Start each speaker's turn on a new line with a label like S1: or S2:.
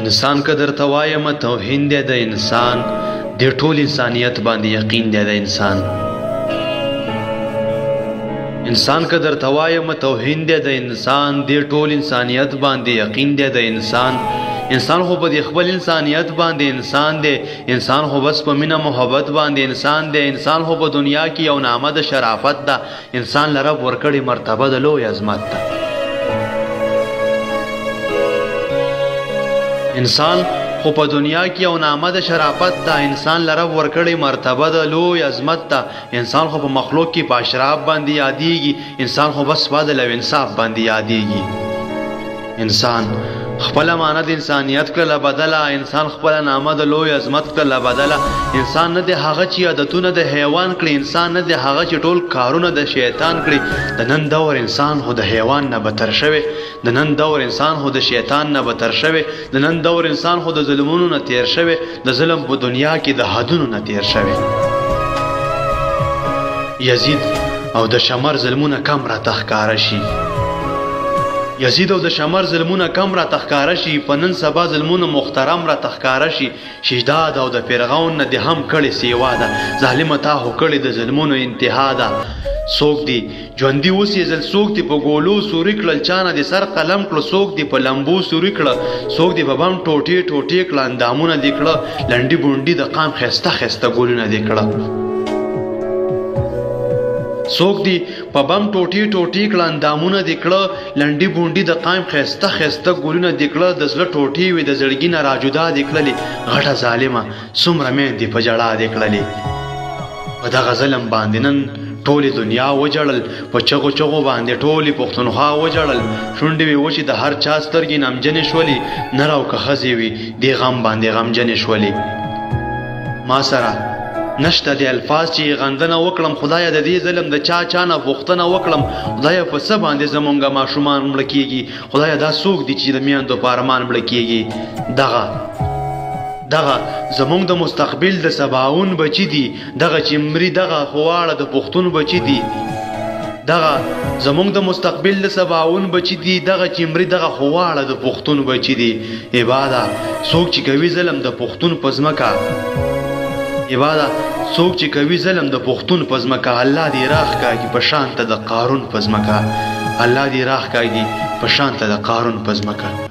S1: انسان که درته وایم توهین دی د انسان د ټول انسانیت باندې یقین دی د انسان که درته وایم توهین دی د انسان د ټول انسانیت باندې یقین دی د انسان خو په خپل انسانیت باندې انسان خو بس په مینه محبت باندې انسان خو په دنیا کې یو نامه د شرافت ده انسان لره ورکړې مرتبه د لوی عظمت ده انسان خو په دنیا کې یو نامه د شرافت ده انسان لره ورکړې مرتبه د لوی عظمت ده انسان خو په مخلوق کې په اشراف باندې یادېږي انسان خو بس په عدل او انصاف باندې یادېږي انسان خپل امانت انسانیت کله بدله انسان خپل نامه د لوی عظمت کله بدله انسان نه د هغه چې عادتونه د حیوان کړي انسان نه د هغه چې ټول کارونه د شیطان کړي د نن دور انسان خو د حیوان نه بدتر شوی د نن دور انسان خو د شیطان نه بدتر شوی د نن دور انسان خو د ظلمونو نه تیر شوی د ظلم په دنیا کې د حدونو نه تیر شوی یزید او د شمر ظلمونه کم را تخکاره شي یزید او د شمر ظلمونه کم را تخکاره شي په نن سبا ظلمونه محترم را تخکاره شي شیداد او د فرعون نه د هم کړي سیوا ده ظالمه تا هو کړي د ظلمونو انتها ده څوک دی ژوندي اوس یې ځل څوک دی په ګولو سوري کړل چانه د سر قلم کړه څوک دی په لمبو سوري کړه څوک دی په بم ټوټې کړه اندامونه دی کړه لنډي بونډي د قام خسته ګولونه دی کړه څوک دی په بم ټوټې کړه اندامونه دی کړه لنډي بونډي د قام خسته ګولونه دی کړه د زړه ټوټې وي د زړګي نه راجدا دی کړلې غټه ظالمه څومره میندې په ژړا دی کړلې په دغه ظلم باندې نن ټولې دنیا وجړل په چغو باندې ټولې پښتونخوا وجړل شونډې وې وچې د هر چا سترګې نمجنې شولې نر او که ښځې وي دې غم باندې غمجنې شولې ما سره نشته د الفاظ چې غندنه وکړم خدایه د دې ظلم د چا نه پوښتنه وکړم خدایه په څه باندې زمونږ ماشومان مړه کېږي خدایه دا څوک دي چې د میندو په ارمان مړه کېږي دغه زمونږ د مستقبل د سباون بچی دي دغه چې مري دغه خواړه د پښتون بچی دي دغه زمونږ د مستقبل د سباون بچی دي دغه چې مري دغه خواړه د پښتون بچی دي عباده څوک چې کوي ظلم د پښتون په ځمکه عباده څوک چې کوي ظلم د پښتون په ځمکه الله دې راخ کاږي په شان ته د قارون په ځمکه الله دې راخ کاږي په شان ته د قارون په ځمکه